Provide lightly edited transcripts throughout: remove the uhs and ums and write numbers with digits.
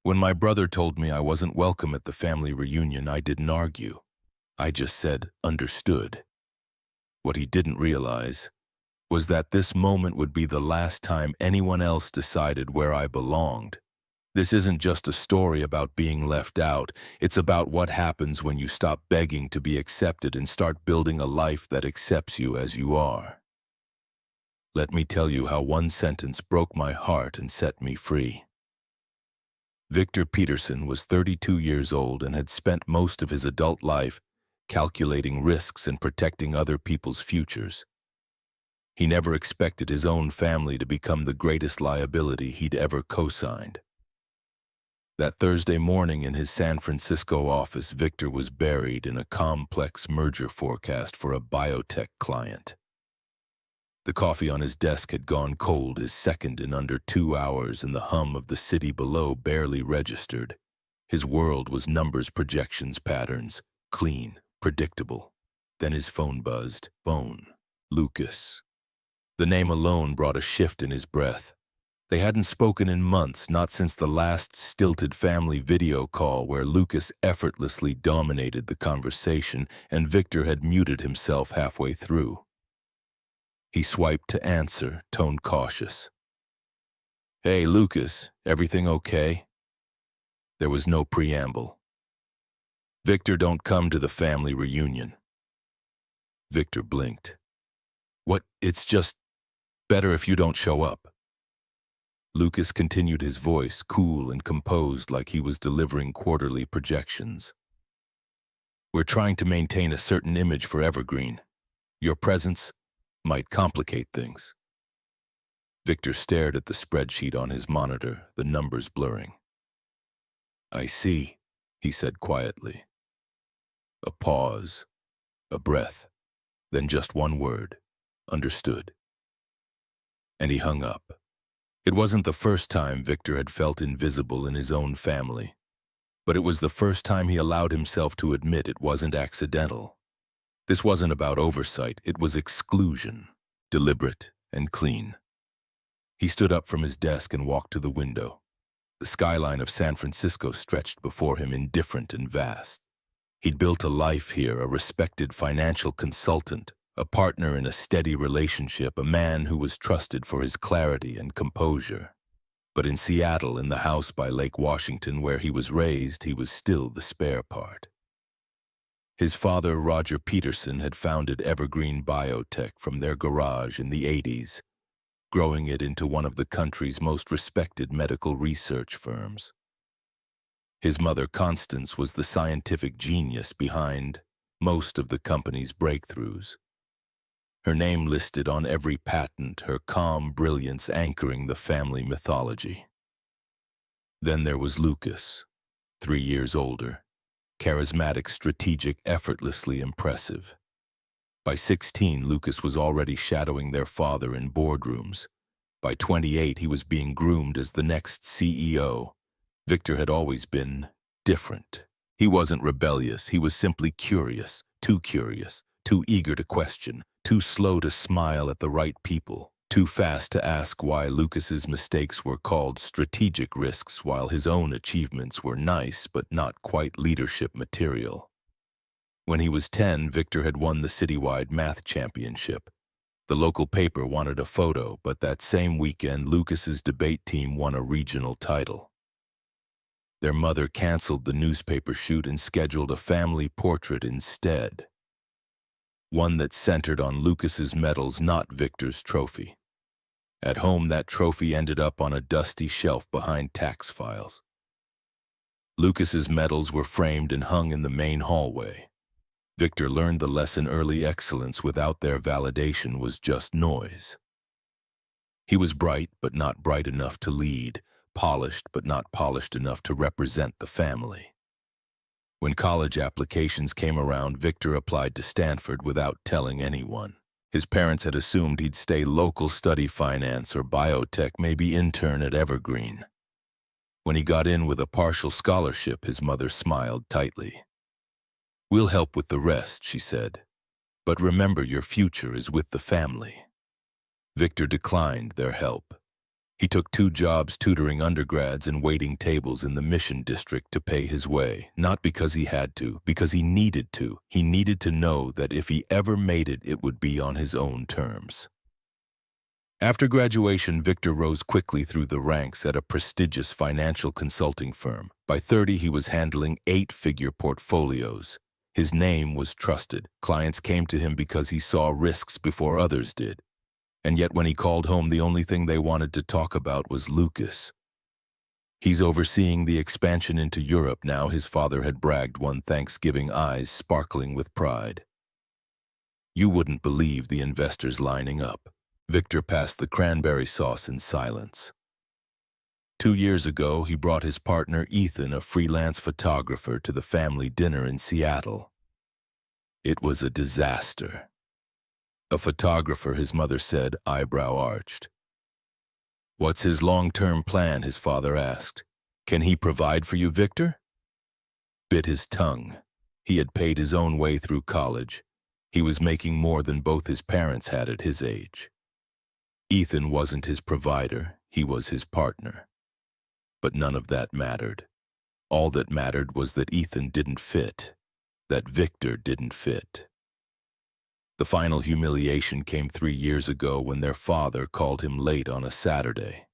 When my brother told me I wasn't welcome at the family reunion, I didn't argue. I just said, understood. What he didn't realize was that this moment would be the last time anyone else decided where I belonged. This isn't just a story about being left out. It's about what happens when you stop begging to be accepted and start building a life that accepts you as you are. Let me tell you how one sentence broke my heart and set me free. Victor Peterson was 32 years old and had spent most of his adult life calculating risks and protecting other people's futures. He never expected his own family to become the greatest liability he'd ever co-signed. That Thursday morning in his San Francisco office, Victor was buried in a complex merger forecast for a biotech client. The coffee on his desk had gone cold his second in under 2 hours, and the hum of the city below barely registered. His world was numbers, projections, patterns, clean, predictable. Then his phone buzzed. Phone. Lucas. The name alone brought a shift in his breath. They hadn't spoken in months, not since the last stilted family video call where Lucas effortlessly dominated the conversation and Victor had muted himself halfway through. He swiped to answer, tone cautious. "Hey, Lucas, everything okay?" There was no preamble. "Victor, don't come to the family reunion." Victor blinked. "What? It's just better if you don't show up." Lucas continued, his voice cool and composed like he was delivering quarterly projections. "We're trying to maintain a certain image for Evergreen. Your presence might complicate things." Victor stared at the spreadsheet on his monitor, the numbers blurring. "I see," he said quietly. A pause, a breath, then just one word, "Understood." And he hung up. It wasn't the first time Victor had felt invisible in his own family, but it was the first time he allowed himself to admit it wasn't accidental. This wasn't about oversight, it was exclusion, deliberate and clean. He stood up from his desk and walked to the window. The skyline of San Francisco stretched before him, indifferent and vast. He'd built a life here, a respected financial consultant, a partner in a steady relationship, a man who was trusted for his clarity and composure. But in Seattle, in the house by Lake Washington where he was raised, he was still the spare part. His father, Roger Peterson, had founded Evergreen Biotech from their garage in the 80s, growing it into one of the country's most respected medical research firms. His mother, Constance, was the scientific genius behind most of the company's breakthroughs. Her name listed on every patent, her calm brilliance anchoring the family mythology. Then there was Lucas, 3 years older, charismatic, strategic, effortlessly impressive. By 16, Lucas was already shadowing their father in boardrooms. By 28, he was being groomed as the next CEO. Victor had always been different. He wasn't rebellious, he was simply curious, too eager to question, too slow to smile at the right people, too fast to ask why Lucas's mistakes were called strategic risks while his own achievements were nice but not quite leadership material. When he was 10, Victor had won the citywide math championship. The local paper wanted a photo, but that same weekend, Lucas's debate team won a regional title. Their mother canceled the newspaper shoot and scheduled a family portrait instead. One that centered on Lucas's medals, not Victor's trophy. At home, that trophy ended up on a dusty shelf behind tax files. Lucas's medals were framed and hung in the main hallway. Victor learned the lesson: early excellence without their validation was just noise. He was bright, but not bright enough to lead, polished, but not polished enough to represent the family. When college applications came around, Victor applied to Stanford without telling anyone. His parents had assumed he'd stay local, study finance or biotech, maybe intern at Evergreen. When he got in with a partial scholarship, his mother smiled tightly. "We'll help with the rest," she said. "But remember, your future is with the family." Victor declined their help. He took 2 jobs tutoring undergrads and waiting tables in the Mission District to pay his way, not because he had to, because he needed to. He needed to know that if he ever made it, it would be on his own terms. After graduation, Victor rose quickly through the ranks at a prestigious financial consulting firm. By 30, he was handling 8-figure portfolios. His name was trusted. Clients came to him because he saw risks before others did. And yet when he called home, the only thing they wanted to talk about was Lucas. He's overseeing the expansion into Europe now, his father had bragged one Thanksgiving, eyes sparkling with pride. You wouldn't believe the investors lining up. Victor passed the cranberry sauce in silence. 2 years ago, he brought his partner Ethan, a freelance photographer, to the family dinner in Seattle. It was a disaster. A photographer, his mother said, eyebrow arched. What's his long-term plan, his father asked. Can he provide for you, Victor? Bit his tongue. He had paid his own way through college. He was making more than both his parents had at his age. Ethan wasn't his provider, he was his partner. But none of that mattered. All that mattered was that Ethan didn't fit, that Victor didn't fit. The final humiliation came 3 years ago when their father called him late on a Saturday.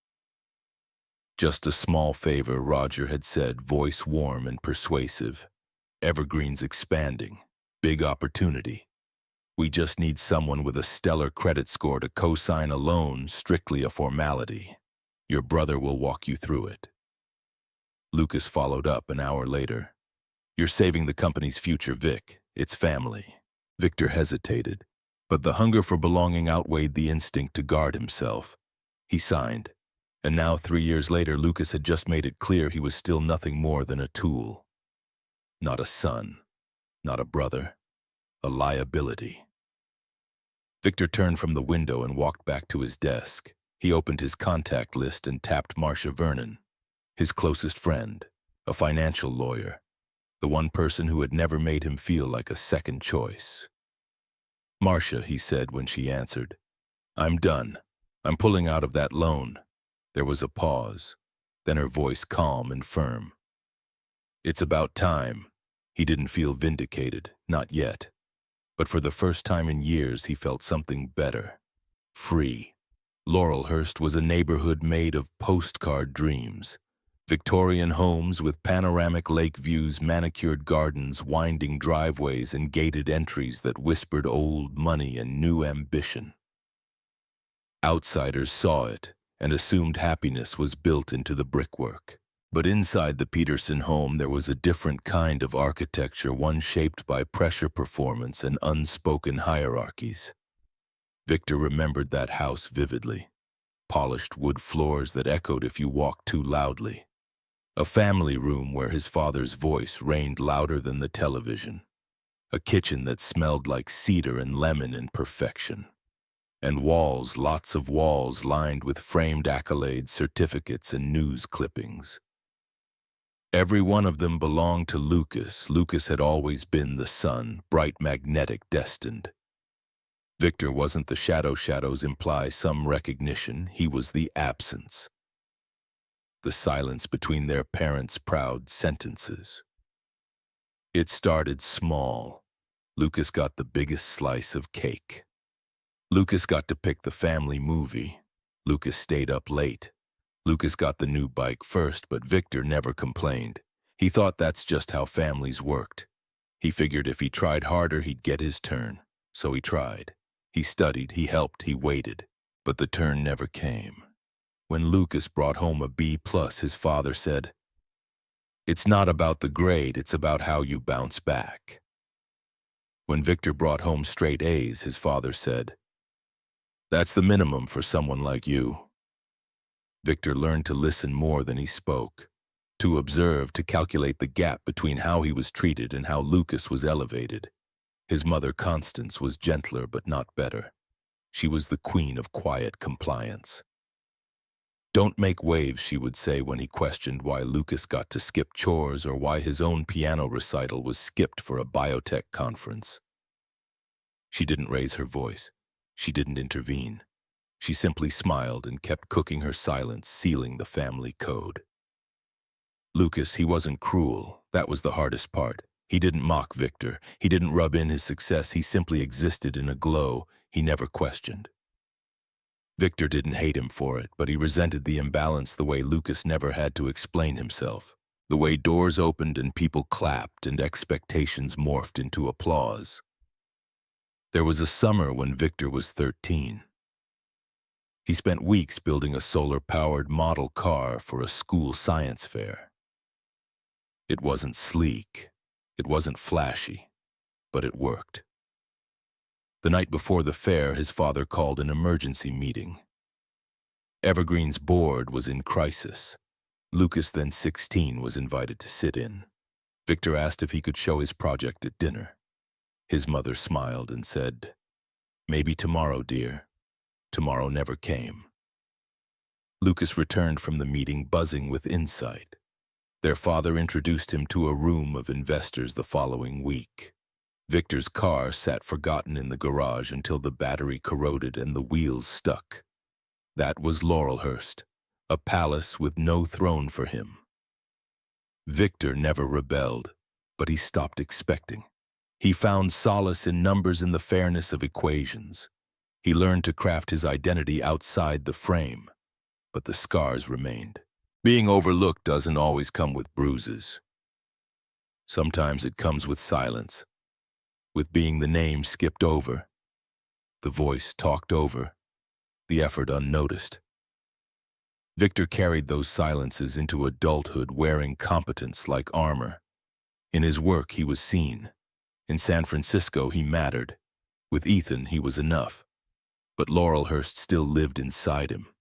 Just a small favor, Roger had said, voice warm and persuasive. Evergreen's expanding. Big opportunity. We just need someone with a stellar credit score to co-sign a loan, strictly a formality. Your brother will walk you through it. Lucas followed up an hour later. You're saving the company's future, Vic. It's family. Victor hesitated, but the hunger for belonging outweighed the instinct to guard himself. He signed, and now 3 years later, Lucas had just made it clear he was still nothing more than a tool. Not a son, not a brother, a liability. Victor turned from the window and walked back to his desk. He opened his contact list and tapped Marcia Vernon, his closest friend, a financial lawyer. The one person who had never made him feel like a second choice. Marcia, he said when she answered. I'm done. I'm pulling out of that loan. There was a pause, then her voice calm and firm. It's about time. He didn't feel vindicated, not yet. But for the first time in years, he felt something better. Free. Laurelhurst was a neighborhood made of postcard dreams. Victorian homes with panoramic lake views, manicured gardens, winding driveways, and gated entries that whispered old money and new ambition. Outsiders saw it and assumed happiness was built into the brickwork. But inside the Peterson home there was a different kind of architecture, one shaped by pressure performance and unspoken hierarchies. Victor remembered that house vividly. Polished wood floors that echoed if you walked too loudly. A family room where his father's voice reigned louder than the television. A kitchen that smelled like cedar and lemon in perfection. And walls, lots of walls lined with framed accolades, certificates, and news clippings. Every one of them belonged to Lucas. Lucas had always been the sun, bright, magnetic, destined. Victor wasn't the shadow. Shadows imply some recognition. He was the absence. The silence between their parents' proud sentences. It started small. Lucas got the biggest slice of cake. Lucas got to pick the family movie. Lucas stayed up late. Lucas got the new bike first, but Victor never complained. He thought that's just how families worked. He figured if he tried harder, he'd get his turn. So he tried. He studied, he helped, he waited. But the turn never came. When Lucas brought home a B+, his father said, "It's not about the grade, it's about how you bounce back." When Victor brought home straight A's, his father said, "That's the minimum for someone like you." Victor learned to listen more than he spoke, to observe, to calculate the gap between how he was treated and how Lucas was elevated. His mother, Constance, was gentler but not better. She was the queen of quiet compliance. "Don't make waves," she would say when he questioned why Lucas got to skip chores or why his own piano recital was skipped for a biotech conference. She didn't raise her voice. She didn't intervene. She simply smiled and kept cooking her silence, sealing the family code. Lucas, he wasn't cruel. That was the hardest part. He didn't mock Victor. He didn't rub in his success. He simply existed in a glow he never questioned. Victor didn't hate him for it, but he resented the imbalance the way Lucas never had to explain himself. The way doors opened and people clapped and expectations morphed into applause. There was a summer when Victor was 13. He spent weeks building a solar-powered model car for a school science fair. It wasn't sleek, it wasn't flashy, but it worked. The night before the fair, his father called an emergency meeting. Evergreen's board was in crisis. Lucas, then 16, was invited to sit in. Victor asked if he could show his project at dinner. His mother smiled and said, "Maybe tomorrow, dear." Tomorrow never came. Lucas returned from the meeting buzzing with insight. Their father introduced him to a room of investors the following week. Victor's car sat forgotten in the garage until the battery corroded and the wheels stuck. That was Laurelhurst, a palace with no throne for him. Victor never rebelled, but he stopped expecting. He found solace in numbers and the fairness of equations. He learned to craft his identity outside the frame, but the scars remained. Being overlooked doesn't always come with bruises. Sometimes it comes with silence, with being the name skipped over, the voice talked over, the effort unnoticed. Victor carried those silences into adulthood, wearing competence like armor. In his work, he was seen. In San Francisco, he mattered. With Ethan, he was enough. But Laurelhurst still lived inside him,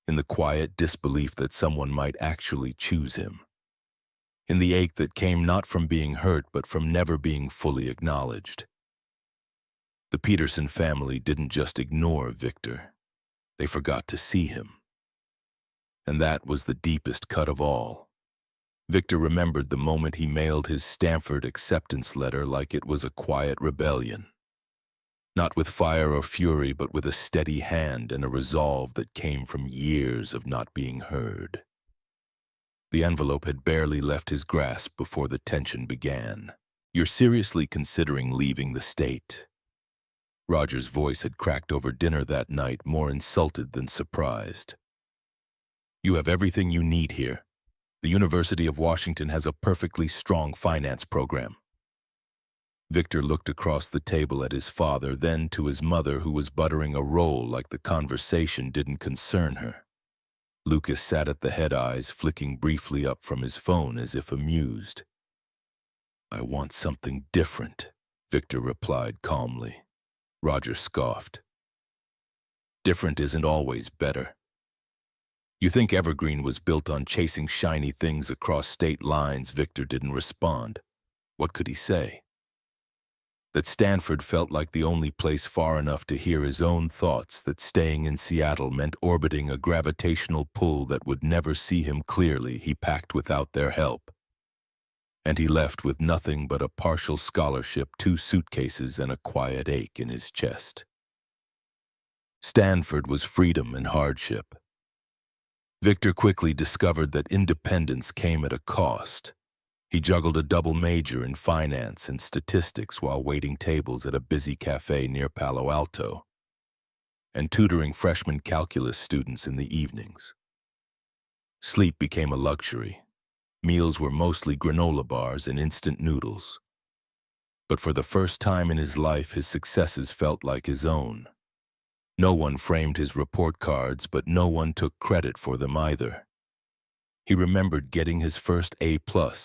in the quiet disbelief that someone might actually choose him. In the ache that came not from being hurt, but from never being fully acknowledged. The Peterson family didn't just ignore Victor. They forgot to see him. And that was the deepest cut of all. Victor remembered the moment he mailed his Stanford acceptance letter like it was a quiet rebellion. Not with fire or fury, but with a steady hand and a resolve that came from years of not being heard. The envelope had barely left his grasp before the tension began. "You're seriously considering leaving the state?" Roger's voice had cracked over dinner that night, more insulted than surprised. "You have everything you need here. The University of Washington has a perfectly strong finance program." Victor looked across the table at his father, then to his mother, who was buttering a roll like the conversation didn't concern her. Lucas sat at the head, eyes flicking briefly up from his phone as if amused. "I want something different," Victor replied calmly. Roger scoffed. "Different isn't always better. You think Evergreen was built on chasing shiny things across state lines?" Victor didn't respond. What could he say? That Stanford felt like the only place far enough to hear his own thoughts, that staying in Seattle meant orbiting a gravitational pull that would never see him clearly. He packed without their help. And he left with nothing but a partial scholarship, 2 suitcases, and a quiet ache in his chest. Stanford was freedom and hardship. Victor quickly discovered that independence came at a cost. He juggled a double major in finance and statistics while waiting tables at a busy cafe near Palo Alto, and tutoring freshman calculus students in the evenings. Sleep became a luxury. Meals were mostly granola bars and instant noodles. But for the first time in his life, his successes felt like his own. No one framed his report cards, but no one took credit for them either. He remembered getting his first A+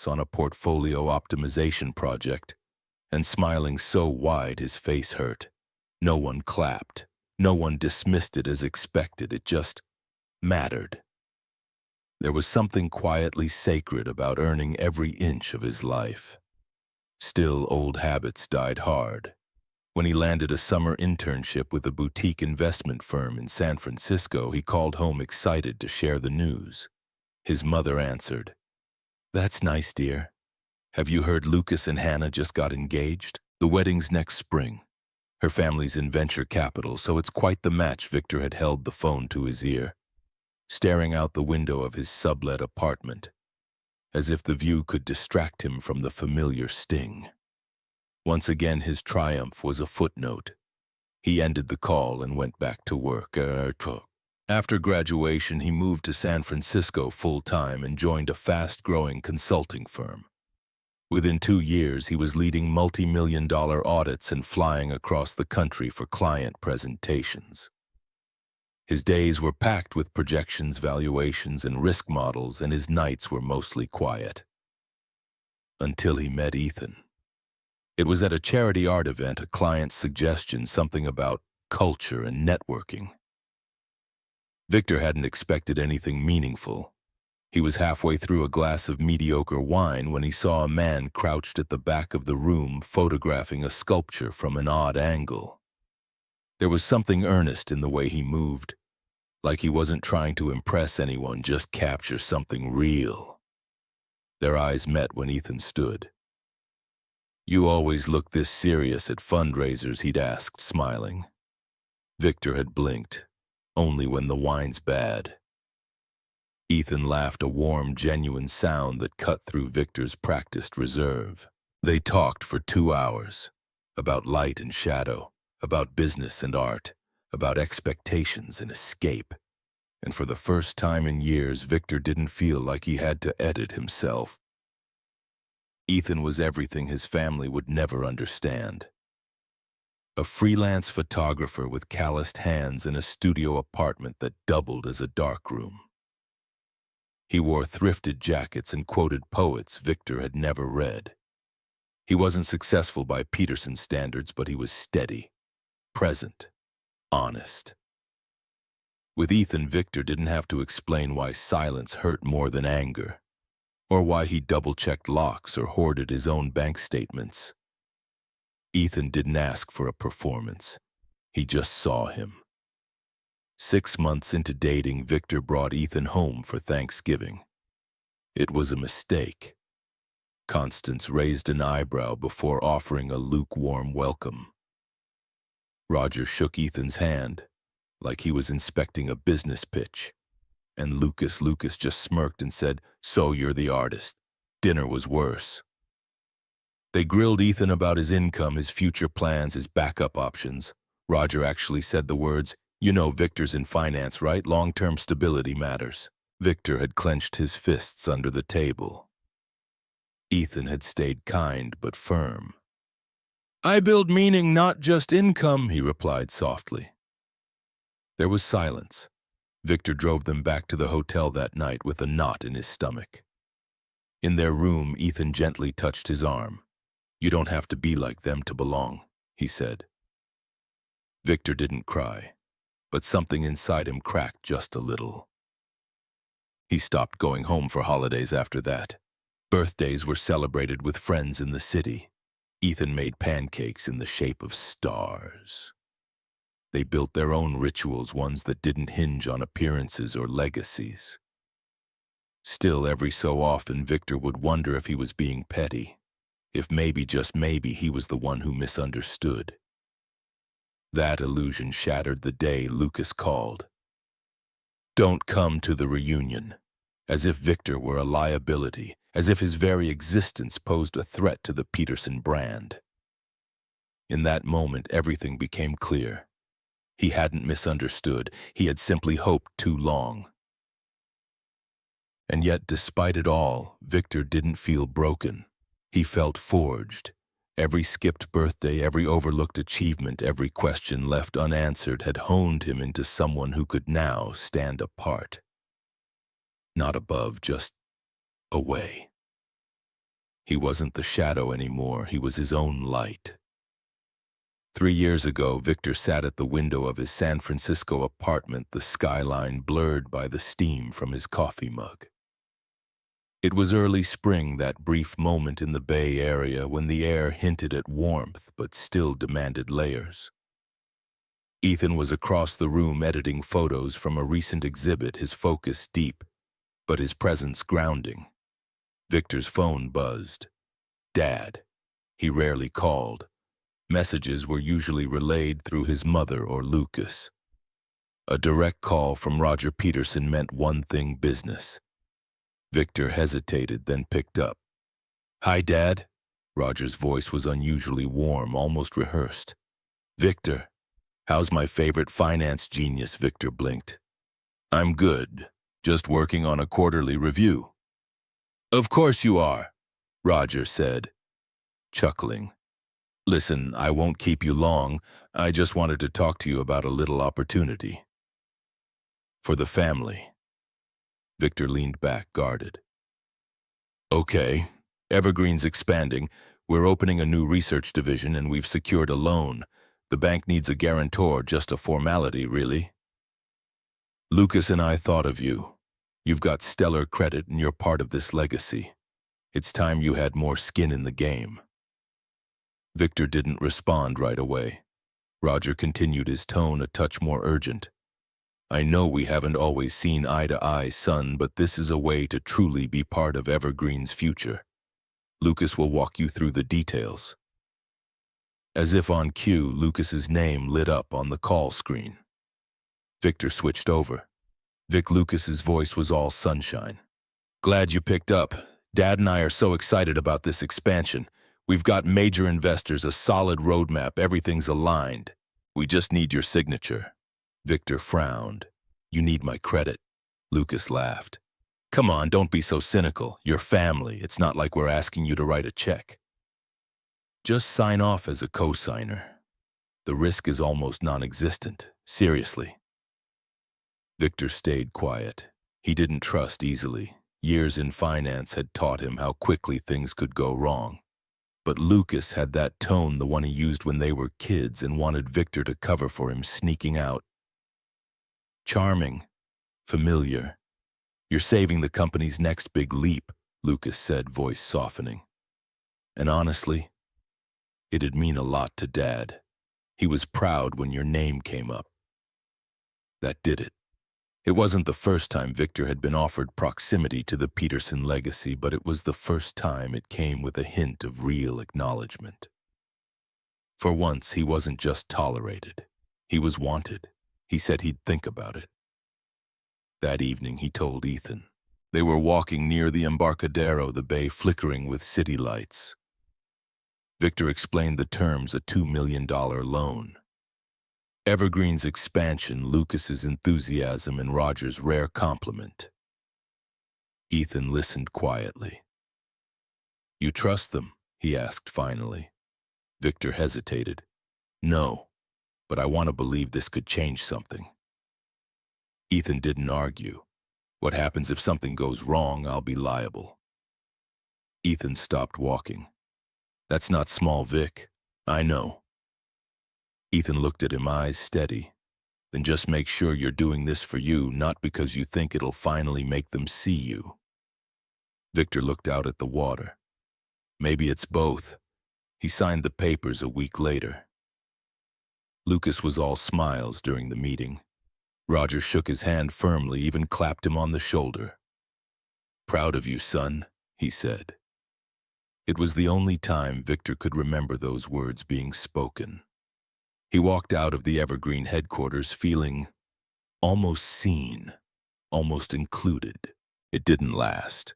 on a portfolio optimization project and smiling so wide his face hurt. No one clapped. No one dismissed it as expected. It just mattered. There was something quietly sacred about earning every inch of his life. Still, old habits died hard. When he landed a summer internship with a boutique investment firm in San Francisco, he called home excited to share the news. His mother answered, "That's nice, dear. Have you heard Lucas and Hannah just got engaged? The wedding's next spring." Her family's in venture capital, so it's quite the match. Victor had held the phone to his ear, staring out the window of his sublet apartment, as if the view could distract him from the familiar sting. Once again, his triumph was a footnote. He ended the call and went back to work. After graduation, he moved to San Francisco full-time and joined a fast-growing consulting firm. Within 2 years, he was leading multi-million-dollar audits and flying across the country for client presentations. His days were packed with projections, valuations, and risk models, and his nights were mostly quiet. Until he met Ethan. It was at a charity art event, a client's suggestion, something about culture and networking. Victor hadn't expected anything meaningful. He was halfway through a glass of mediocre wine when he saw a man crouched at the back of the room photographing a sculpture from an odd angle. There was something earnest in the way he moved, like he wasn't trying to impress anyone, just capture something real. Their eyes met when Ethan stood. "You always look this serious at fundraisers?" he'd asked, smiling. Victor had blinked, only when the wine's bad. Ethan laughed, a warm, genuine sound that cut through Victor's practiced reserve. They talked for 2 hours, about light and shadow, about business and art, about expectations and escape. And for the first time in years, Victor didn't feel like he had to edit himself. Ethan was everything his family would never understand. A freelance photographer with calloused hands in a studio apartment that doubled as a darkroom. He wore thrifted jackets and quoted poets Victor had never read. He wasn't successful by Peterson's standards, but he was steady, present, honest. With Ethan, Victor didn't have to explain why silence hurt more than anger, or why he double-checked locks or hoarded his own bank statements. Ethan didn't ask for a performance. He just saw him. 6 months into dating, Victor brought Ethan home for Thanksgiving. It was a mistake. Constance raised an eyebrow before offering a lukewarm welcome. Roger shook Ethan's hand, like he was inspecting a business pitch, and Lucas just smirked and said, "So you're the artist." Dinner was worse. They grilled Ethan about his income, his future plans, his backup options. Roger actually said the words, "You know Victor's in finance, right? Long-term stability matters." Victor had clenched his fists under the table. Ethan had stayed kind but firm. "I build meaning, not just income," he replied softly. There was silence. Victor drove them back to the hotel that night with a knot in his stomach. In their room, Ethan gently touched his arm. "You don't have to be like them to belong," he said. Victor didn't cry, but something inside him cracked just a little. He stopped going home for holidays after that. Birthdays were celebrated with friends in the city. Ethan made pancakes in the shape of stars. They built their own rituals, ones that didn't hinge on appearances or legacies. Still, every so often, Victor would wonder if he was being petty, if maybe, just maybe, he was the one who misunderstood. That illusion shattered the day Lucas called. "Don't come to the reunion," as if Victor were a liability, as if his very existence posed a threat to the Peterson brand. In that moment, everything became clear. He hadn't misunderstood, he had simply hoped too long. And yet, despite it all, Victor didn't feel broken. He felt forged. Every skipped birthday, every overlooked achievement, every question left unanswered had honed him into someone who could now stand apart. Not above, just away. He wasn't the shadow anymore, he was his own light. 3 years ago, Victor sat at the window of his San Francisco apartment, the skyline blurred by the steam from his coffee mug. It was early spring, that brief moment in the Bay Area when the air hinted at warmth but still demanded layers. Ethan was across the room editing photos from a recent exhibit, his focus deep, but his presence grounding. Victor's phone buzzed. Dad. He rarely called. Messages were usually relayed through his mother or Lucas. A direct call from Roger Peterson meant one thing: business. Victor hesitated, then picked up. "Hi, Dad." Roger's voice was unusually warm, almost rehearsed. "Victor, how's my favorite finance genius?" Victor blinked. "I'm good. Just working on a quarterly review." "Of course you are," Roger said, chuckling. "Listen, I won't keep you long. I just wanted to talk to you about a little opportunity. For the family." Victor leaned back, guarded. "Okay, Evergreen's expanding. We're opening a new research division and we've secured a loan. The bank needs a guarantor, just a formality, really. Lucas and I thought of you. You've got stellar credit and you're part of this legacy. It's time you had more skin in the game." Victor didn't respond right away. Roger continued, his tone a touch more urgent. "I know we haven't always seen eye to eye, son, but this is a way to truly be part of Evergreen's future. Lucas will walk you through the details." As if on cue, Lucas's name lit up on the call screen. Victor switched over. Vic Lucas's voice was all sunshine. "Glad you picked up. Dad and I are so excited about this expansion. We've got major investors, a solid roadmap, everything's aligned. We just need your signature." Victor frowned. "You need my credit." Lucas laughed. "Come on, don't be so cynical. You're family. It's not like we're asking you to write a check. Just sign off as a co-signer. The risk is almost non-existent. Seriously." Victor stayed quiet. He didn't trust easily. Years in finance had taught him how quickly things could go wrong. But Lucas had that tone, the one he used when they were kids, and wanted Victor to cover for him sneaking out. "Charming. Familiar. You're saving the company's next big leap," Lucas said, voice softening. "And honestly, it'd mean a lot to Dad. He was proud when your name came up." That did it. It wasn't the first time Victor had been offered proximity to the Peterson legacy, but it was the first time it came with a hint of real acknowledgement. For once, he wasn't just tolerated. He was wanted. He said he'd think about it. That evening, he told Ethan. They were walking near the Embarcadero, the bay flickering with city lights. Victor explained the terms: a $2 million loan. Evergreen's expansion, Lucas's enthusiasm, and Roger's rare compliment. Ethan listened quietly. "You trust them?" he asked finally. Victor hesitated. "No, but I want to believe this could change something." Ethan didn't argue. "What happens if something goes wrong? I'll be liable." Ethan stopped walking. "That's not small, Vic. I know." Ethan looked at him, eyes steady. "Then just make sure you're doing this for you, not because you think it'll finally make them see you." Victor looked out at the water. "Maybe it's both." He signed the papers a week later. Lucas was all smiles during the meeting. Roger shook his hand firmly, even clapped him on the shoulder. "Proud of you, son," he said. It was the only time Victor could remember those words being spoken. He walked out of the Evergreen headquarters feeling almost seen, almost included. It didn't last,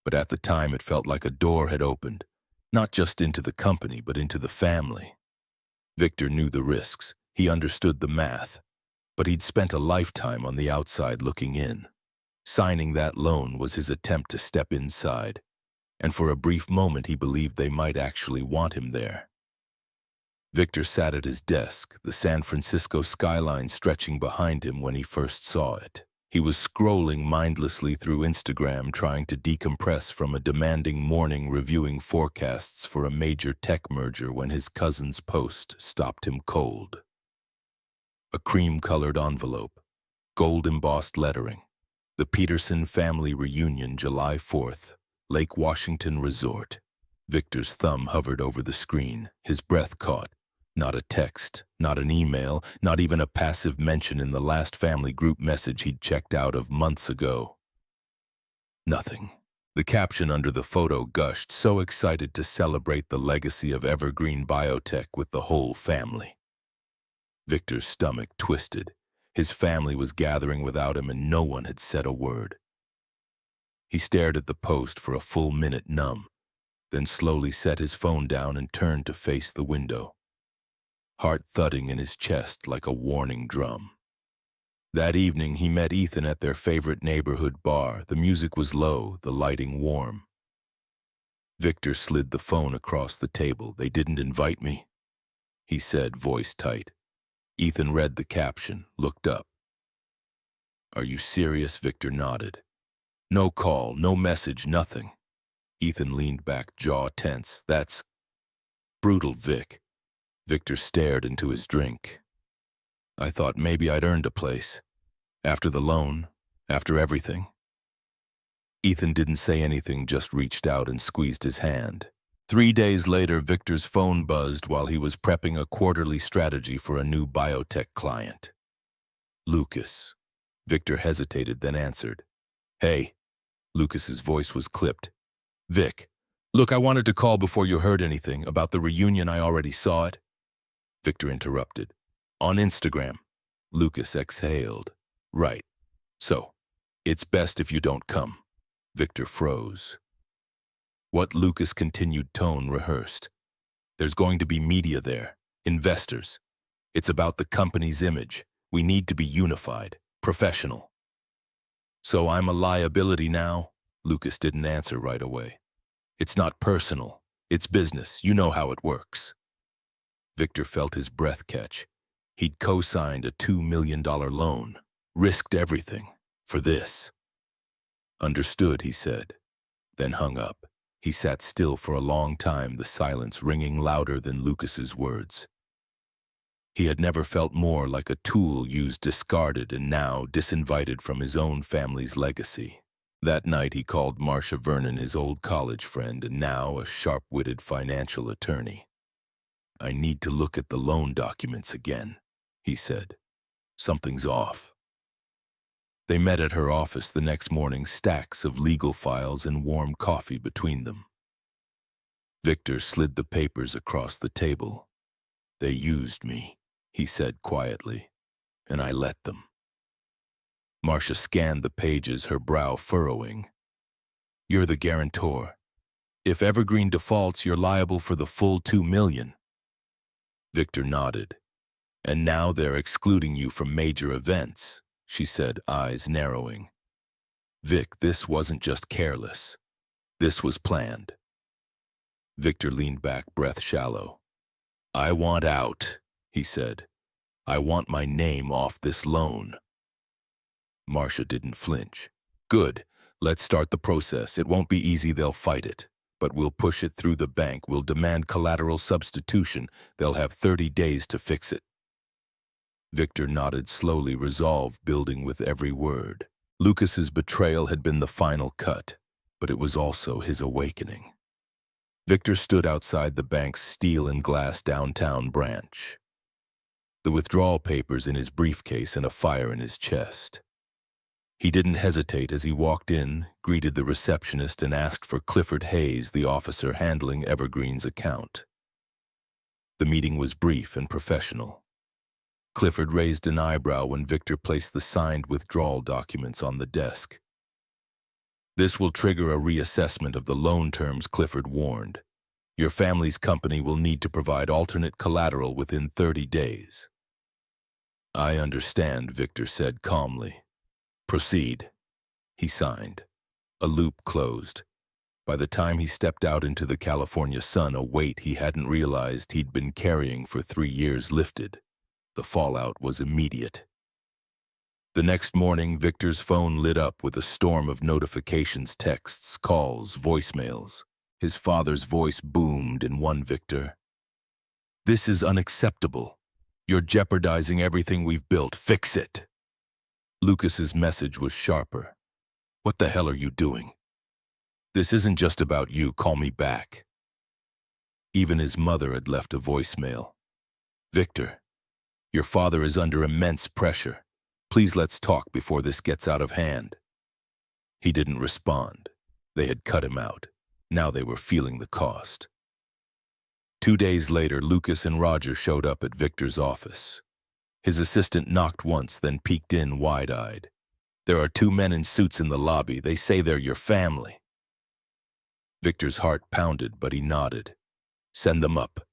but at the time it felt like a door had opened, not just into the company, but into the family. Victor knew the risks. He understood the math, but he'd spent a lifetime on the outside looking in. Signing that loan was his attempt to step inside, and for a brief moment he believed they might actually want him there. Victor sat at his desk, the San Francisco skyline stretching behind him when he first saw it. He was scrolling mindlessly through Instagram, trying to decompress from a demanding morning reviewing forecasts for a major tech merger when his cousin's post stopped him cold. A cream-colored envelope, gold-embossed lettering. The Peterson family reunion, July 4th, Lake Washington Resort. Victor's thumb hovered over the screen, his breath caught. Not a text, not an email, not even a passive mention in the last family group message he'd checked out of months ago. Nothing. The caption under the photo gushed, so excited to celebrate the legacy of Evergreen Biotech with the whole family. Victor's stomach twisted. His family was gathering without him and no one had said a word. He stared at the post for a full minute numb, then slowly set his phone down and turned to face the window, heart thudding in his chest like a warning drum. That evening, he met Ethan at their favorite neighborhood bar. The music was low, the lighting warm. Victor slid the phone across the table. "They didn't invite me," he said, voice tight. Ethan read the caption, looked up. "Are you serious?" Victor nodded. "No call, no message, nothing." Ethan leaned back, jaw tense. "That's brutal, Vic." Victor stared into his drink. "I thought maybe I'd earned a place. After the loan, after everything." Ethan didn't say anything, just reached out and squeezed his hand. 3 days later, Victor's phone buzzed while he was prepping a quarterly strategy for a new biotech client. "Lucas." Victor hesitated, then answered. "Hey." Lucas's voice was clipped. "Vic, look, I wanted to call before you heard anything about the reunion. I already saw it." Victor interrupted. "On Instagram." Lucas exhaled. "Right. So, it's best if you don't come." Victor froze. What Lucas' continued tone rehearsed. "There's going to be media there, investors. It's about the company's image. We need to be unified, professional." "So I'm a liability now?" Lucas didn't answer right away. "It's not personal. It's business. You know how it works." Victor felt his breath catch. He'd co-signed a $2 million loan, risked everything for this. "Understood," he said, then hung up. He sat still for a long time, the silence ringing louder than Lucas's words. He had never felt more like a tool used, discarded, and now disinvited from his own family's legacy. That night he called Marcia Vernon, his old college friend and now a sharp-witted financial attorney. "I need to look at the loan documents again," he said. "Something's off." They met at her office the next morning, stacks of legal files and warm coffee between them. Victor slid the papers across the table. "They used me," he said quietly, "and I let them." Marcia scanned the pages, her brow furrowing. "You're the guarantor. If Evergreen defaults, you're liable for the full $2 million. Victor nodded. "And now they're excluding you from major events," she said, eyes narrowing. "Vic, this wasn't just careless. This was planned." Victor leaned back, breath shallow. "I want out," he said. "I want my name off this loan." Marcia didn't flinch. "Good. Let's start the process. It won't be easy, they'll fight it. But we'll push it through the bank. We'll demand collateral substitution. They'll have 30 days to fix it." Victor nodded slowly, resolve building with every word. Lucas's betrayal had been the final cut, but it was also his awakening. Victor stood outside the bank's steel and glass downtown branch, the withdrawal papers in his briefcase and a fire in his chest. He didn't hesitate as he walked in, greeted the receptionist, and asked for Clifford Hayes, the officer handling Evergreen's account. The meeting was brief and professional. Clifford raised an eyebrow when Victor placed the signed withdrawal documents on the desk. "This will trigger a reassessment of the loan terms," Clifford warned. "Your family's company will need to provide alternate collateral within 30 days. "I understand," Victor said calmly. "Proceed." He signed. A loop closed. By the time he stepped out into the California sun, a weight he hadn't realized he'd been carrying for 3 years lifted. The fallout was immediate. The next morning, Victor's phone lit up with a storm of notifications, texts, calls, voicemails. His father's voice boomed in one. "Victor, this is unacceptable. You're jeopardizing everything we've built. Fix it." Lucas's message was sharper. "What the hell are you doing? This isn't just about you. Call me back." Even his mother had left a voicemail. "Victor, your father is under immense pressure. Please let's talk before this gets out of hand." He didn't respond. They had cut him out. Now they were feeling the cost. 2 days later, Lucas and Roger showed up at Victor's office. His assistant knocked once, then peeked in wide-eyed. "There are 2 men in suits in the lobby. They say they're your family." Victor's heart pounded, but he nodded. "Send them up."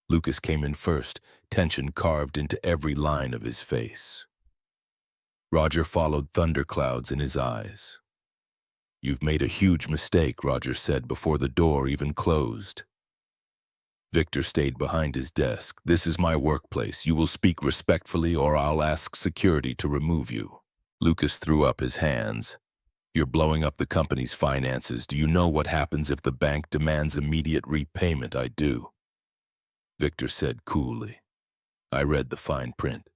Lucas came in first, tension carved into every line of his face. Roger followed, thunderclouds in his eyes. "You've made a huge mistake," Roger said before the door even closed. Victor stayed behind his desk. "This is my workplace. You will speak respectfully or I'll ask security to remove you." Lucas threw up his hands. "You're blowing up the company's finances. Do you know what happens if the bank demands immediate repayment?" "I do," Victor said coolly. "I read the fine print."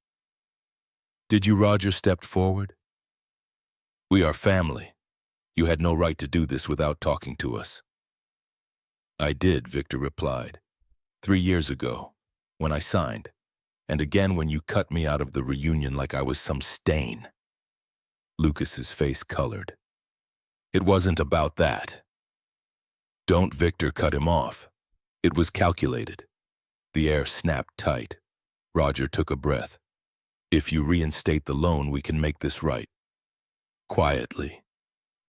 "Did you?" Roger stepped forward. "We are family. You had no right to do this without talking to us." "I did," Victor replied. 3 years ago, when I signed, and again when you cut me out of the reunion like I was some stain." Lucas's face colored. "It wasn't about that." "Don't," Victor cut him off. "It was calculated." The air snapped tight. Roger took a breath. "If you reinstate the loan, we can make this right." Quietly,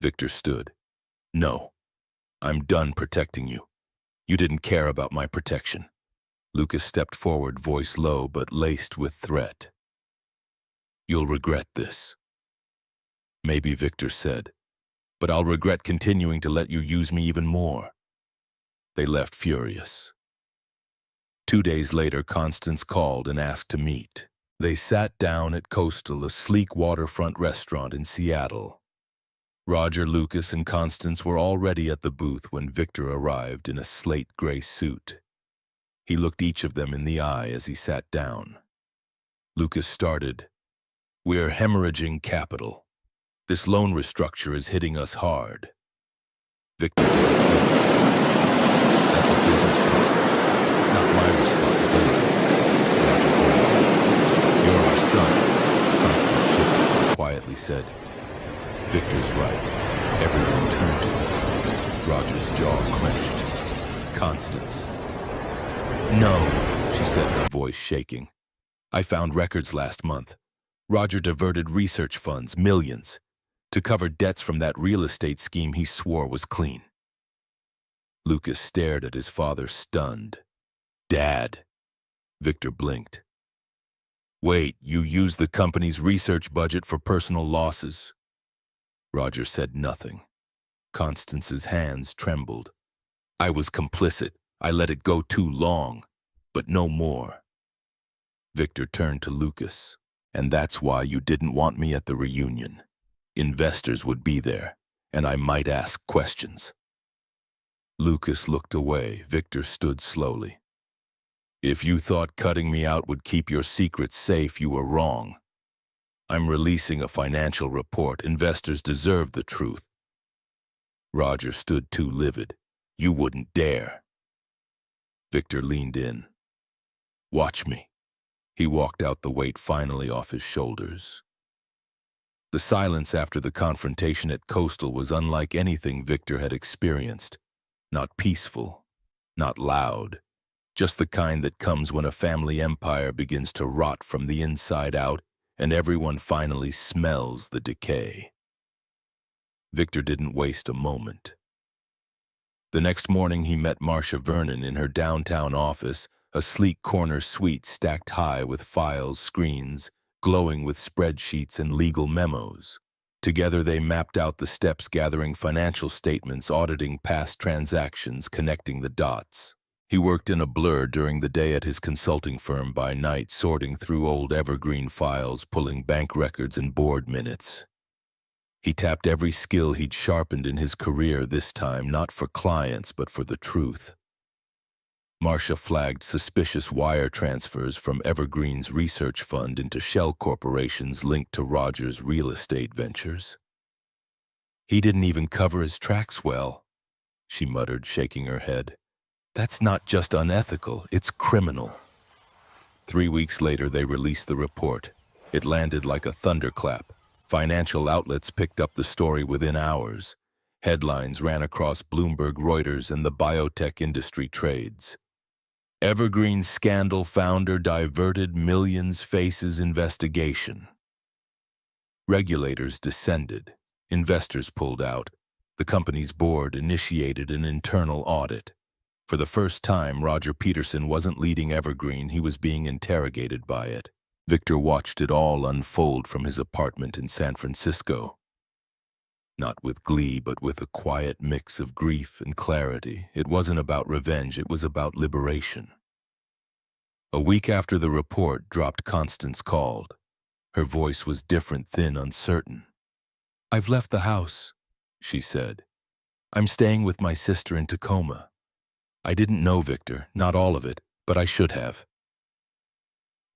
Victor stood. "No, I'm done protecting you. You didn't care about my protection." Lucas stepped forward, voice low but laced with threat. "You'll regret this." "Maybe," Victor said, "but I'll regret continuing to let you use me even more." They left furious. 2 days later, Constance called and asked to meet. They sat down at Coastal, a sleek waterfront restaurant in Seattle. Roger, Lucas, and Constance were already at the booth when Victor arrived in a slate gray suit. He looked each of them in the eye as he sat down. Lucas started, "We're hemorrhaging capital. This loan restructure is hitting us hard." Victor didn't flinch. "That's a business problem, not my responsibility." Roger growled. "You're our son," Constance shifted and quietly said. "Victor's right." Everyone turned to him. Roger's jaw clenched. "Constance." "No," she said, her voice shaking. "I found records last month. Roger diverted research funds, millions, to cover debts from that real estate scheme he swore was clean." Lucas stared at his father, stunned. "Dad." Victor blinked. "Wait, you used the company's research budget for personal losses?" Roger said nothing. Constance's hands trembled. "I was complicit. I let it go too long, but no more." Victor turned to Lucas. "And that's why you didn't want me at the reunion. Investors would be there, and I might ask questions." Lucas looked away. Victor stood slowly. "If you thought cutting me out would keep your secrets safe, you were wrong. I'm releasing a financial report. Investors deserve the truth." Roger stood too livid. "You wouldn't dare." Victor leaned in. "Watch me." He walked out, the weight finally off his shoulders. The silence after the confrontation at Coastal was unlike anything Victor had experienced. Not peaceful, not loud, just the kind that comes when a family empire begins to rot from the inside out and everyone finally smells the decay. Victor didn't waste a moment. The next morning he met Marcia Vernon in her downtown office, a sleek corner suite stacked high with files, screens, glowing with spreadsheets and legal memos. Together they mapped out the steps, gathering financial statements, auditing past transactions, connecting the dots. He worked in a blur during the day at his consulting firm, by night sorting through old evergreen files, pulling bank records and board minutes. He tapped every skill he'd sharpened in his career, this time not for clients but for the truth. Marcia flagged suspicious wire transfers from Evergreen's research fund into shell corporations linked to Roger's real estate ventures. "He didn't even cover his tracks well," she muttered, shaking her head. "That's not just unethical, it's criminal." 3 weeks later, they released the report. It landed like a thunderclap. Financial outlets picked up the story within hours. Headlines ran across Bloomberg, Reuters, and the biotech industry trades. Evergreen scandal founder diverted millions faces investigation. Regulators descended. Investors pulled out. The company's board initiated an internal audit. For the first time, Roger Peterson wasn't leading Evergreen, he was being interrogated by it. Victor watched it all unfold from his apartment in San Francisco. Not with glee, but with a quiet mix of grief and clarity. It wasn't about revenge, it was about liberation. A week after the report dropped, Constance called. Her voice was different, thin, uncertain. "I've left the house," she said. "I'm staying with my sister in Tacoma. I didn't know Victor, not all of it, but I should have."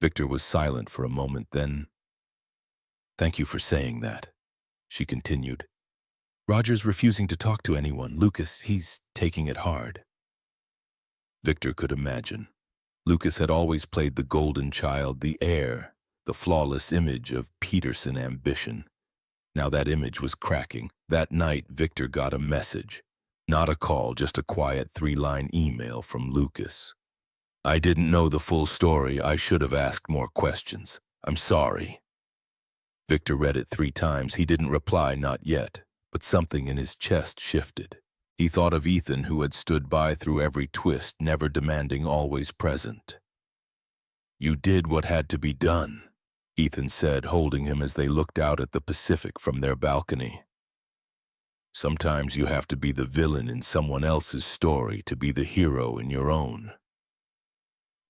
Victor was silent for a moment, then, "Thank you for saying that," she continued. "Roger's refusing to talk to anyone. Lucas, he's taking it hard." Victor could imagine. Lucas had always played the golden child, the heir, the flawless image of Peterson ambition. Now that image was cracking. That night, Victor got a message. Not a call, just a quiet 3-line email from Lucas. "I didn't know the full story. I should have asked more questions. I'm sorry." Victor read it 3 times. He didn't reply, not yet, but something in his chest shifted. He thought of Ethan, who had stood by through every twist, never demanding, always present. "You did what had to be done," Ethan said, holding him as they looked out at the Pacific from their balcony. "Sometimes you have to be the villain in someone else's story to be the hero in your own."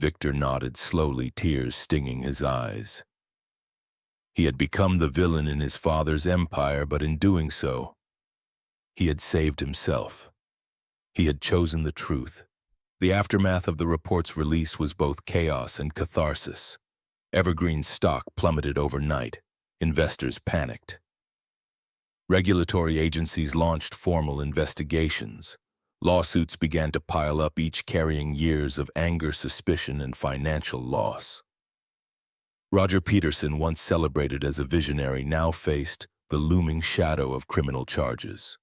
Victor nodded slowly, tears stinging his eyes. He had become the villain in his father's empire, but in doing so, he had saved himself. He had chosen the truth. The aftermath of the report's release was both chaos and catharsis. Evergreen's stock plummeted overnight. Investors panicked. Regulatory agencies launched formal investigations. Lawsuits began to pile up, each carrying years of anger, suspicion, and financial loss. Roger Peterson, once celebrated as a visionary, now faced the looming shadow of criminal charges.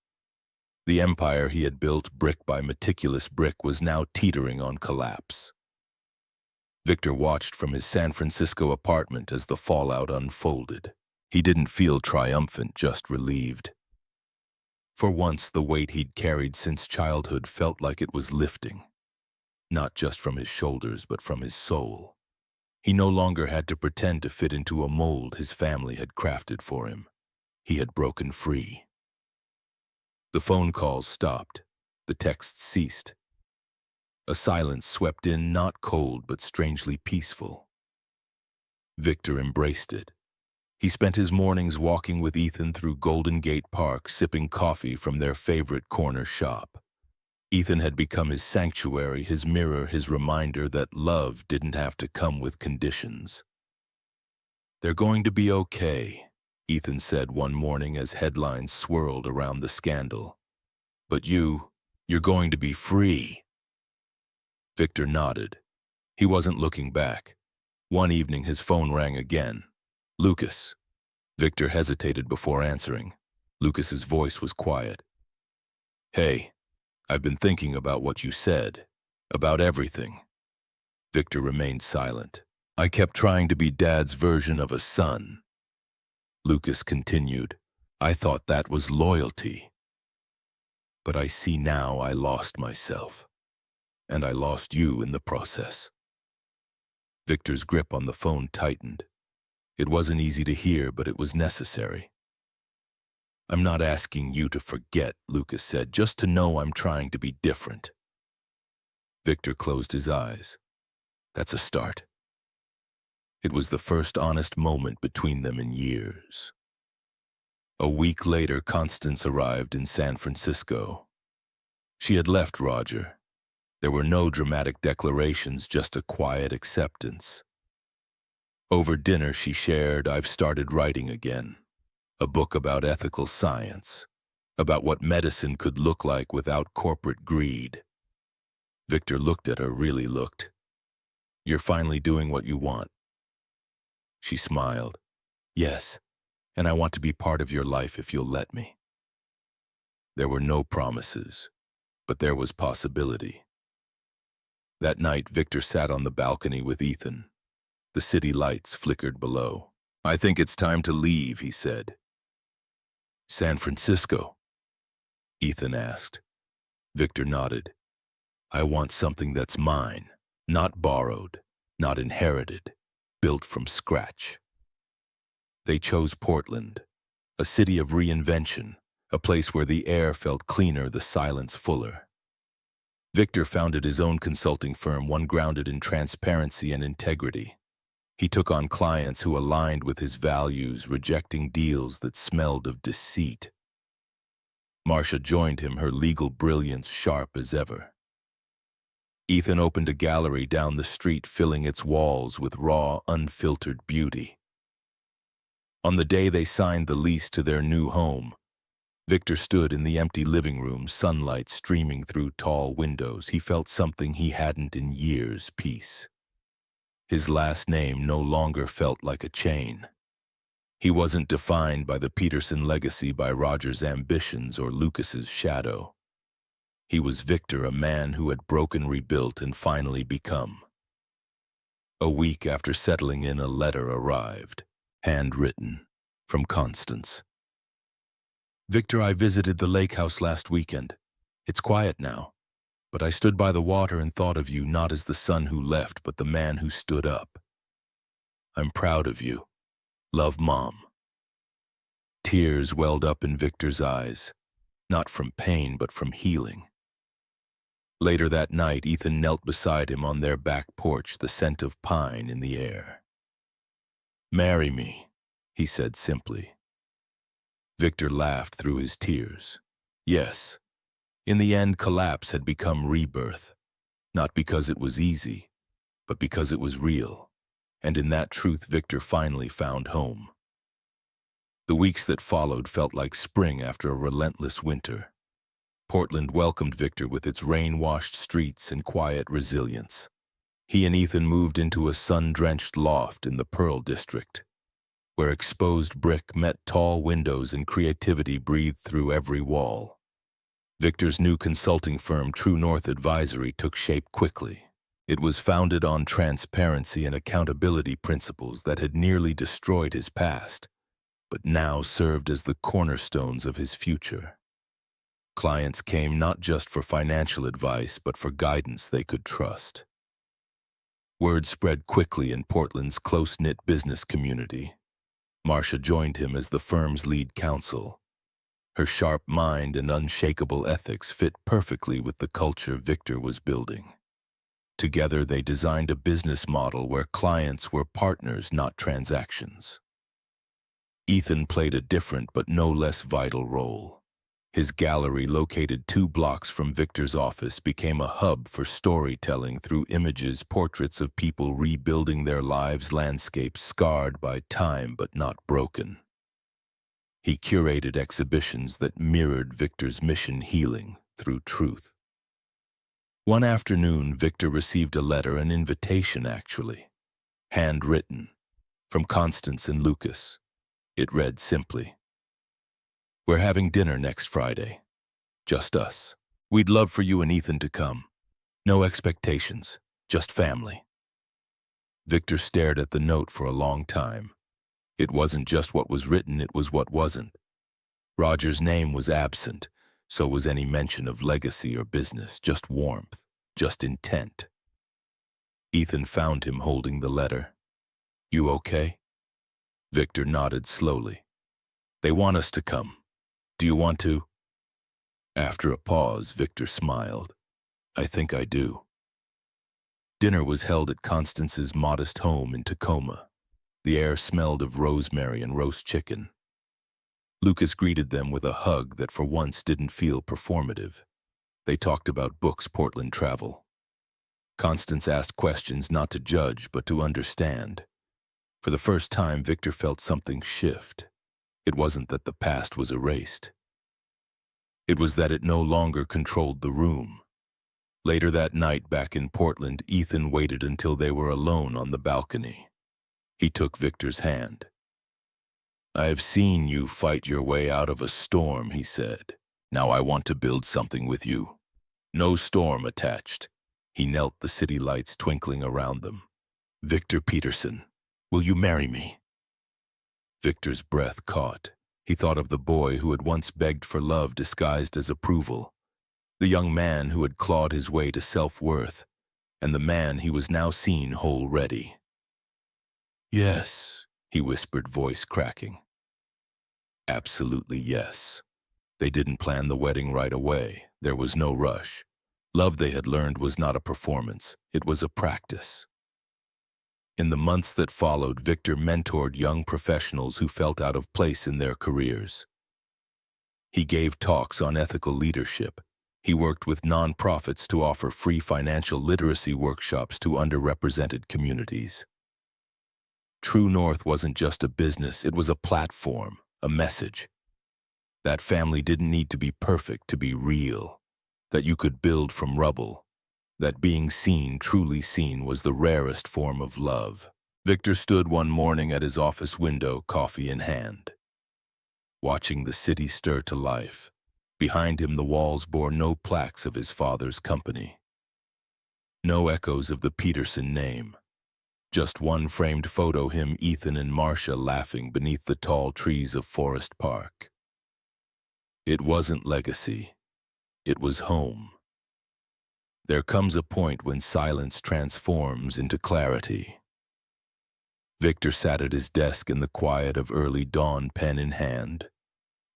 The empire he had built brick by meticulous brick was now teetering on collapse. Victor watched from his San Francisco apartment as the fallout unfolded. He didn't feel triumphant, just relieved. For once, the weight he'd carried since childhood felt like it was lifting, not just from his shoulders, but from his soul. He no longer had to pretend to fit into a mold his family had crafted for him. He had broken free. The phone calls stopped. The texts ceased. A silence swept in, not cold, but strangely peaceful. Victor embraced it. He spent his mornings walking with Ethan through Golden Gate Park, sipping coffee from their favorite corner shop. Ethan had become his sanctuary, his mirror, his reminder that love didn't have to come with conditions. "They're going to be okay," Ethan said one morning as headlines swirled around the scandal. "But you're going to be free." Victor nodded. He wasn't looking back. One evening, his phone rang again. "Lucas." Victor hesitated before answering. Lucas's voice was quiet. "Hey, I've been thinking about what you said, about everything." Victor remained silent. "I kept trying to be Dad's version of a son." Lucas continued, "I thought that was loyalty. But I see now I lost myself, and I lost you in the process." Victor's grip on the phone tightened. It wasn't easy to hear, but it was necessary. "I'm not asking you to forget," Lucas said, "just to know I'm trying to be different." Victor closed his eyes. "That's a start." It was the first honest moment between them in years. A week later, Constance arrived in San Francisco. She had left Roger. There were no dramatic declarations, just a quiet acceptance. Over dinner, she shared, "I've started writing again. A book about ethical science, about what medicine could look like without corporate greed." Victor looked at her, really looked. "You're finally doing what you want." She smiled. "Yes, and I want to be part of your life if you'll let me." There were no promises, but there was possibility. That night, Victor sat on the balcony with Ethan. The city lights flickered below. "I think it's time to leave," he said. "San Francisco?" Ethan asked. Victor nodded. "I want something that's mine, not borrowed, not inherited, built from scratch." They chose Portland, a city of reinvention, a place where the air felt cleaner, the silence fuller. Victor founded his own consulting firm, one grounded in transparency and integrity. He took on clients who aligned with his values, rejecting deals that smelled of deceit. Marcia joined him, her legal brilliance sharp as ever. Ethan opened a gallery down the street, filling its walls with raw, unfiltered beauty. On the day they signed the lease to their new home, Victor stood in the empty living room, sunlight streaming through tall windows. He felt something he hadn't in years: peace. His last name no longer felt like a chain. He wasn't defined by the Peterson legacy, by Roger's ambitions, or Lucas's shadow. He was Victor, a man who had broken, rebuilt, and finally become. A week after settling in, a letter arrived, handwritten, from Constance. "Victor, I visited the lake house last weekend. It's quiet now, but I stood by the water and thought of you, not as the son who left, but the man who stood up. I'm proud of you. Love, Mom." Tears welled up in Victor's eyes, not from pain, but from healing. Later that night, Ethan knelt beside him on their back porch, the scent of pine in the air. "Marry me," he said simply. Victor laughed through his tears. Yes, in the end, collapse had become rebirth, not because it was easy, but because it was real, and in that truth Victor finally found home. The weeks that followed felt like spring after a relentless winter. Portland welcomed Victor with its rain-washed streets and quiet resilience. He and Ethan moved into a sun-drenched loft in the Pearl District, where exposed brick met tall windows and creativity breathed through every wall. Victor's new consulting firm, True North Advisory, took shape quickly. It was founded on transparency and accountability principles that had nearly destroyed his past, but now served as the cornerstones of his future. Clients came not just for financial advice, but for guidance they could trust. Word spread quickly in Portland's close-knit business community. Marcia joined him as the firm's lead counsel. Her sharp mind and unshakable ethics fit perfectly with the culture Victor was building. Together, they designed a business model where clients were partners, not transactions. Ethan played a different but no less vital role. His gallery, located 2 blocks from Victor's office, became a hub for storytelling through images, portraits of people rebuilding their lives, landscapes scarred by time but not broken. He curated exhibitions that mirrored Victor's mission: healing through truth. One afternoon, Victor received a letter, an invitation actually, handwritten, from Constance and Lucas. It read simply, "We're having dinner next Friday. Just us. We'd love for you and Ethan to come. No expectations, just family." Victor stared at the note for a long time. It wasn't just what was written, it was what wasn't. Roger's name was absent, so was any mention of legacy or business, just warmth, just intent. Ethan found him holding the letter. "You okay?" Victor nodded slowly. "They want us to come. Do you want to?" After a pause, Victor smiled. "I think I do." Dinner was held at Constance's modest home in Tacoma. The air smelled of rosemary and roast chicken. Lucas greeted them with a hug that for once didn't feel performative. They talked about books, Portland travel. Constance asked questions not to judge, but to understand. For the first time, Victor felt something shift. It wasn't that the past was erased. It was that it no longer controlled the room. Later that night, back in Portland, Ethan waited until they were alone on the balcony. He took Victor's hand. "I've seen you fight your way out of a storm," he said. Now I want to build something with you. No storm attached. He knelt, the city lights twinkling around them. Victor Peterson, will you marry me? Victor's breath caught. He thought of the boy who had once begged for love disguised as approval, the young man who had clawed his way to self-worth, and the man he was now seen whole-ready. Yes, he whispered, voice cracking. Absolutely yes. They didn't plan the wedding right away. There was no rush. Love, they had learned, was not a performance. It was a practice. In the months that followed, Victor mentored young professionals who felt out of place in their careers. He gave talks on ethical leadership. He worked with nonprofits to offer free financial literacy workshops to underrepresented communities. True North wasn't just a business, it was a platform, a message. That family didn't need to be perfect to be real, that you could build from rubble, that being seen, truly seen, was the rarest form of love. Victor stood one morning at his office window, coffee in hand, watching the city stir to life. Behind him, the walls bore no plaques of his father's company, no echoes of the Peterson name. Just one framed photo, him, Ethan, and Marcia laughing beneath the tall trees of Forest Park. It wasn't legacy. It was home. There comes a point when silence transforms into clarity. Victor sat at his desk in the quiet of early dawn, pen in hand,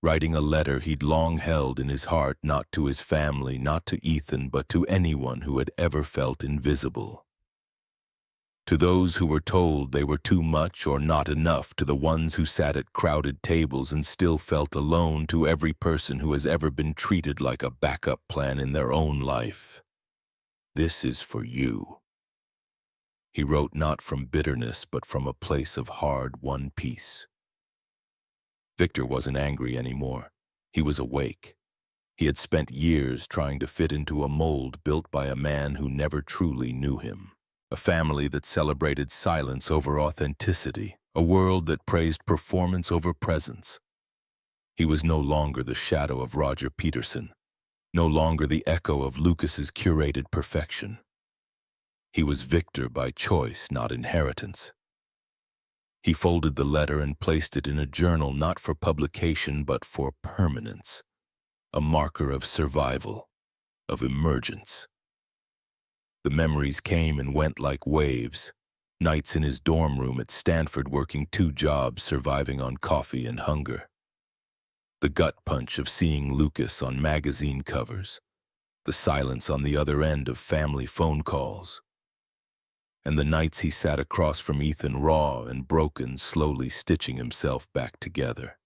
writing a letter he'd long held in his heart, not to his family, not to Ethan, but to anyone who had ever felt invisible. To those who were told they were too much or not enough, to the ones who sat at crowded tables and still felt alone, to every person who has ever been treated like a backup plan in their own life. This is for you. He wrote, not from bitterness, but from a place of hard-won peace. Victor wasn't angry anymore. He was awake. He had spent years trying to fit into a mold built by a man who never truly knew him. A family that celebrated silence over authenticity, a world that praised performance over presence. He was no longer the shadow of Roger Peterson, no longer the echo of Lucas's curated perfection. He was Victor by choice, not inheritance. He folded the letter and placed it in a journal, not for publication, but for permanence, a marker of survival, of emergence. The memories came and went like waves. Nights in his dorm room at Stanford, working 2 jobs, surviving on coffee and hunger. The gut punch of seeing Lucas on magazine covers. The silence on the other end of family phone calls. And the nights he sat across from Ethan, raw and broken, slowly stitching himself back together.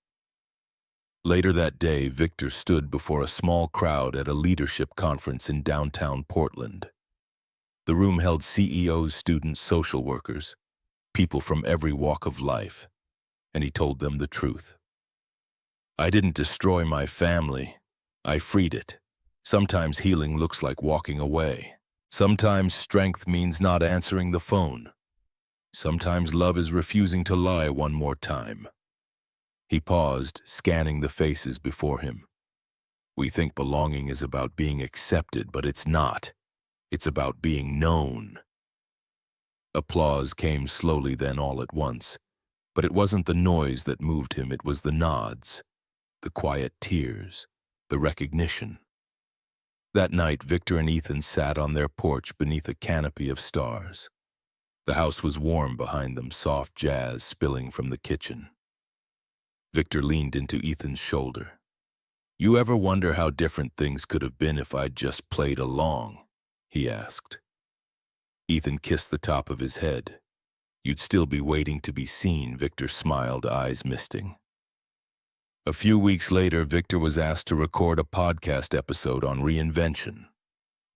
Later that day, Victor stood before a small crowd at a leadership conference in downtown Portland. The room held CEOs, students, social workers, people from every walk of life, and he told them the truth. I didn't destroy my family. I freed it. Sometimes healing looks like walking away. Sometimes strength means not answering the phone. Sometimes love is refusing to lie one more time. He paused, scanning the faces before him. We think belonging is about being accepted, but it's not. It's about being known. Applause came slowly, then all at once. But it wasn't the noise that moved him, it was the nods, the quiet tears, the recognition. That night, Victor and Ethan sat on their porch beneath a canopy of stars. The house was warm behind them, soft jazz spilling from the kitchen. Victor leaned into Ethan's shoulder. You ever wonder how different things could have been if I'd just played along? He asked. Ethan kissed the top of his head. You'd still be waiting to be seen, Victor smiled, eyes misting. A few weeks later, Victor was asked to record a podcast episode on reinvention.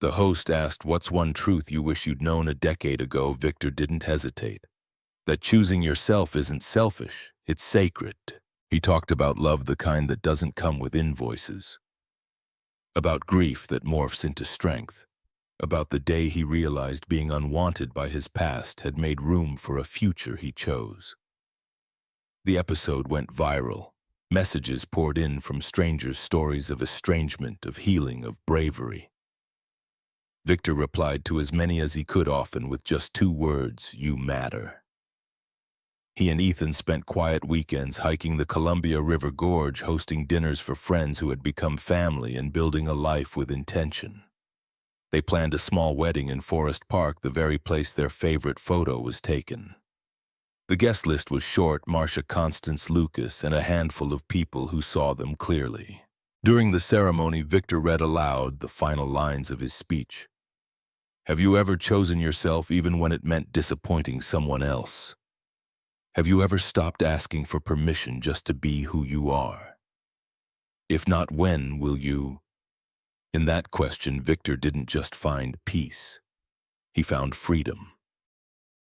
The host asked, what's one truth you wish you'd known a decade ago? Victor didn't hesitate. That choosing yourself isn't selfish, it's sacred. He talked about love, the kind that doesn't come with invoices. About grief that morphs into strength. About the day he realized being unwanted by his past had made room for a future he chose. The episode went viral. Messages poured in from strangers, stories of estrangement, of healing, of bravery. Victor replied to as many as he could, often with just 2 words: "You matter." He and Ethan spent quiet weekends hiking the Columbia River Gorge, hosting dinners for friends who had become family and building a life with intention. They planned a small wedding in Forest Park, the very place their favorite photo was taken. The guest list was short: Marcia, Constance, Lucas, and a handful of people who saw them clearly. During the ceremony, Victor read aloud the final lines of his speech. "Have you ever chosen yourself even when it meant disappointing someone else? Have you ever stopped asking for permission just to be who you are? If not, when will you?" In that question, Victor didn't just find peace. He found freedom.